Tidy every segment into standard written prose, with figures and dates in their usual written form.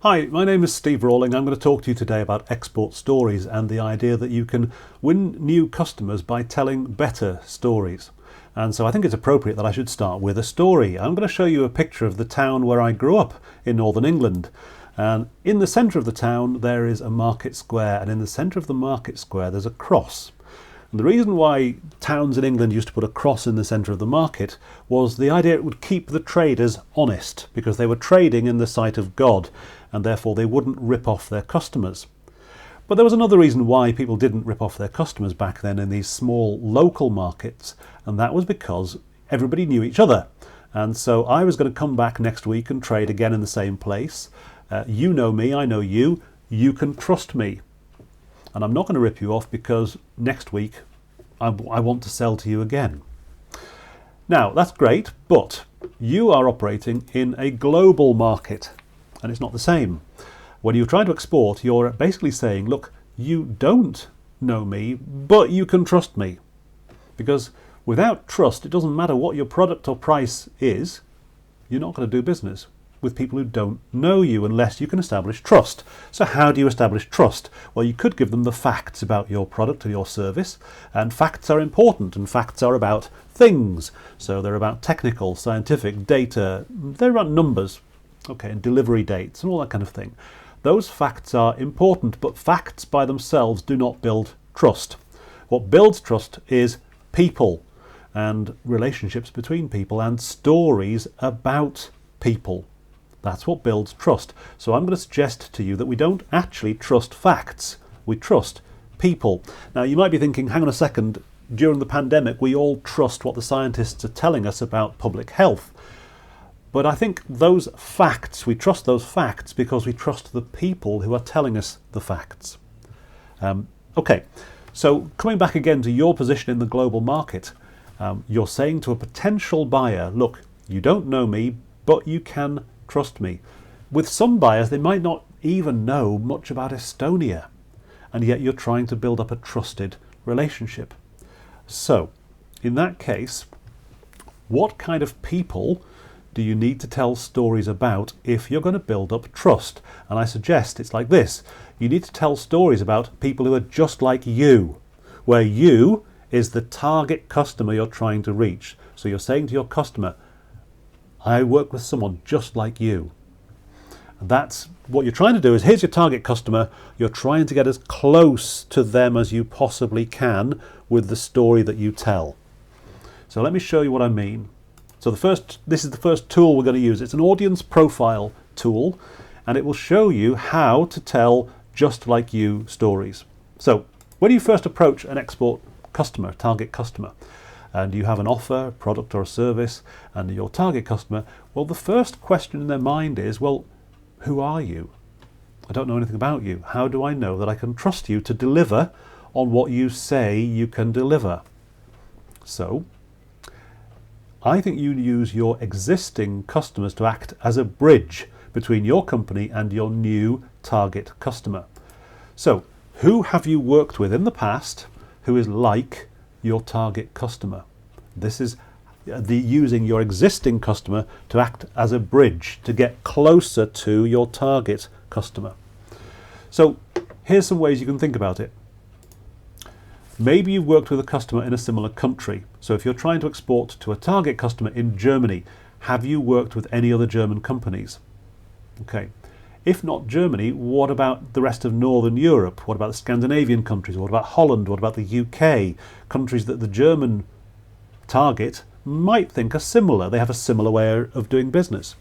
Hi, my name is Steve Rawling. I'm going to talk to you today about export stories and the idea that you can win new customers by telling better stories. And so I think it's appropriate that I should start with a story. I'm going to show you a picture of the town where I grew up in northern England. And in the centre of the town there is a market square, and in the centre of the market square there's a cross. And the reason why towns in England used to put a cross in the centre of the market was the idea it would keep the traders honest, because they were trading in the sight of God, and therefore they wouldn't rip off their customers. But there was another reason why people didn't rip off their customers back then in these small local markets, and that was because everybody knew each other. And so I was going to come back next week and trade again in the same place. You know me, I know you, you can trust me. And I'm not going to rip you off because next week I want to sell to you again. Now, that's great, but you are operating in a global market, and it's not the same. When you're trying to export, you're basically saying, look, you don't know me, but you can trust me. Because without trust, it doesn't matter what your product or price is, you're not going to do business with people who don't know you unless you can establish trust. So how do you establish trust? Well, you could give them the facts about your product or your service, and facts are important, and facts are about things. So they're about technical, scientific data, they're about numbers, okay, and delivery dates and all that kind of thing. Those facts are important, but facts by themselves do not build trust. What builds trust is people and relationships between people and stories about people. That's what builds trust. So I'm going to suggest to you that we don't actually trust facts, we trust people. Now you might be thinking, hang on a second, during the pandemic we all trust what the scientists are telling us about public health. But I think those facts, we trust those facts because we trust the people who are telling us the facts. Okay, so coming back again to your position in the global market, you're saying to a potential buyer, look, you don't know me, but you can trust me. With some buyers, they might not even know much about Estonia, and yet you're trying to build up a trusted relationship. So, in that case, what kind of people do you need to tell stories about if you're going to build up trust? And I suggest it's like this. You need to tell stories about people who are just like you, where you is the target customer you're trying to reach. So you're saying to your customer, I work with someone just like you. And that's what you're trying to do, is here's your target customer. You're trying to get as close to them as you possibly can with the story that you tell. So let me show you what I mean. So this is the first tool we're going to use. It's an audience profile tool, and it will show you how to tell just like you stories. So when you first approach an export customer, target customer, and you have an offer, a product or a service, and your target customer, well, the first question in their mind is, well, who are you? I don't know anything about you. How do I know that I can trust you to deliver on what you say you can deliver? So I think you use your existing customers to act as a bridge between your company and your new target customer. So who have you worked with in the past who is like your target customer? This is using your existing customer to act as a bridge to get closer to your target customer. So here's some ways you can think about it. Maybe you've worked with a customer in a similar country. So if you're trying to export to a target customer in Germany, have you worked with any other German companies? Okay. If not Germany, what about the rest of Northern Europe? What about the Scandinavian countries? What about Holland? What about the UK? Countries that the German target might think are similar. They have a similar way of doing business.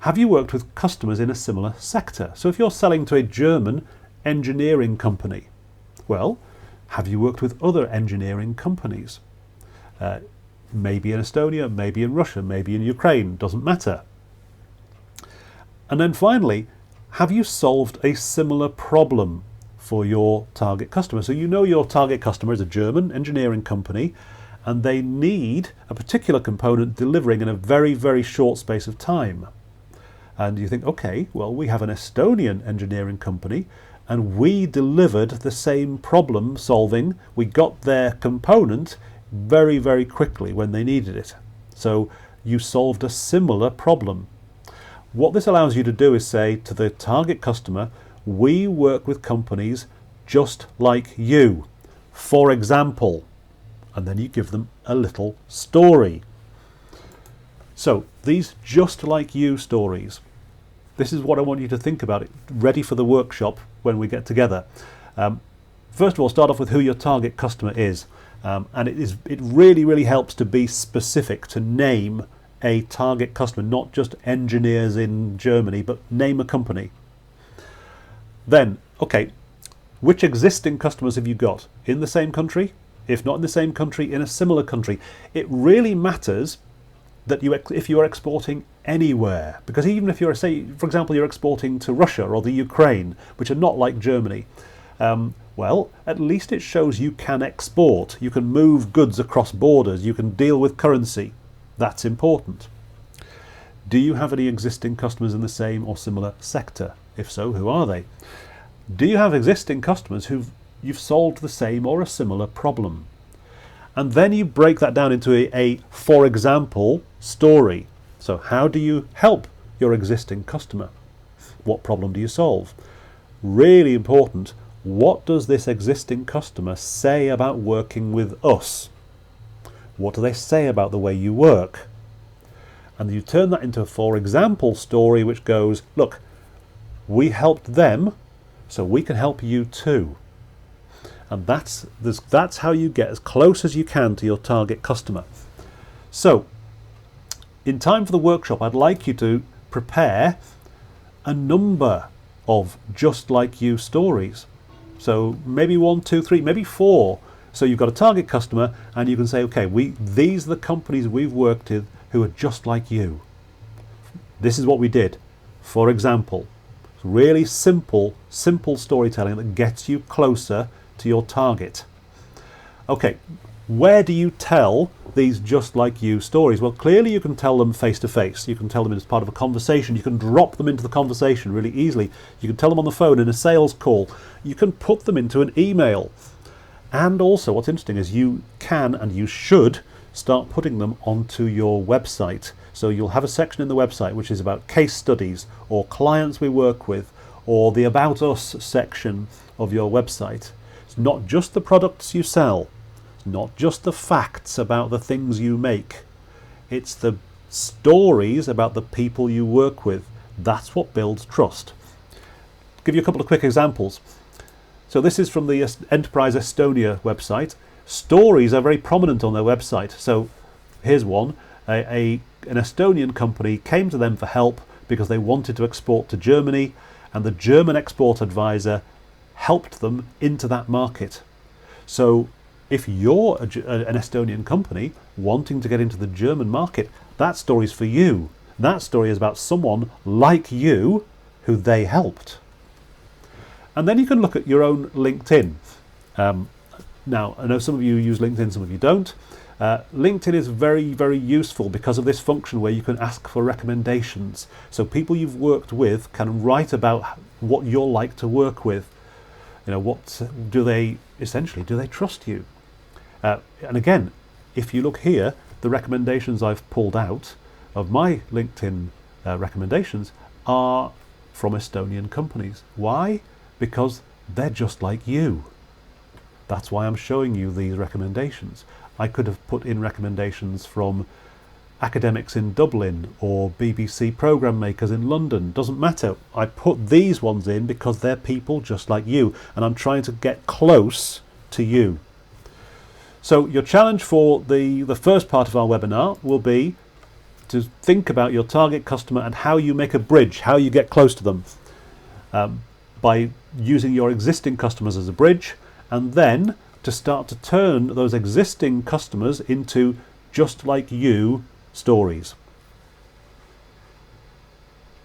Have you worked with customers in a similar sector? So if you're selling to a German engineering company, well, have you worked with other engineering companies? Maybe in Estonia, maybe in Russia, maybe in Ukraine, doesn't matter. And then finally, have you solved a similar problem for your target customer? So you know your target customer is a German engineering company, and they need a particular component delivering in a very, very short space of time. And you think, okay, well, we have an Estonian engineering company, and we delivered the same problem solving. We got their component very, very quickly when they needed it. So you solved a similar problem. What this allows you to do is say to the target customer, we work with companies just like you. For example, and then you give them a little story. So these just like you stories, this is what I want you to think about, it ready for the workshop when we get together. First of all, start off with who your target customer is. And it really helps to be specific, to name a target customer, not just engineers in Germany, but name a company. Then, okay, which existing customers have you got in the same country? If not in the same country, in a similar country. It really matters that if you are exporting anywhere, because even if you're, say, for example, you're exporting to Russia or the Ukraine, which are not like Germany, well, at least it shows you can export, you can move goods across borders, you can deal with currency. That's important. Do you have any existing customers in the same or similar sector? If so, who are they? Do you have existing customers you've solved the same or a similar problem? And then you break that down into a for example story. So how do you help your existing customer? What problem do you solve? Really important. What does this existing customer say about working with us? What do they say about the way you work? And you turn that into a for example story which goes, look, we helped them, so we can help you too. And that's how you get as close as you can to your target customer. So, in time for the workshop, I'd like you to prepare a number of just like you stories. So maybe 1, 2, 3, maybe 4. So you've got a target customer and you can say, okay, these are the companies we've worked with who are just like you. This is what we did. For example, really simple storytelling that gets you closer to your target. Okay, where do you tell these just like you stories? Well, clearly you can tell them face to face. You can tell them as part of a conversation. You can drop them into the conversation really easily. You can tell them on the phone in a sales call. You can put them into an email. And also what's interesting is you can and you should start putting them onto your website. So you'll have a section in the website which is about case studies or clients we work with or the About Us section of your website. It's not just the products you sell. Not just the facts about the things you make. It's the stories about the people you work with. That's what builds trust. I'll give you a couple of quick examples. So this is from the Enterprise Estonia website. Stories are very prominent on their website. So here's one. An Estonian company came to them for help because they wanted to export to Germany, and the German export advisor helped them into that market. So if you're an Estonian company wanting to get into the German market, that story's for you. That story is about someone like you who they helped. And then you can look at your own LinkedIn. Now, I know some of you use LinkedIn, some of you don't. LinkedIn is very useful because of this function where you can ask for recommendations. So people you've worked with can write about what you're like to work with. You know, what do they trust you? And again, if you look here, the recommendations I've pulled out of my LinkedIn recommendations are from Estonian companies. Why? Because they're just like you. That's why I'm showing you these recommendations. I could have put in recommendations from academics in Dublin or BBC programme makers in London. Doesn't matter. I put these ones in because they're people just like you, and I'm trying to get close to you. So your challenge for the first part of our webinar will be to think about your target customer and how you make a bridge, how you get close to them by using your existing customers as a bridge, and then to start to turn those existing customers into just like you stories.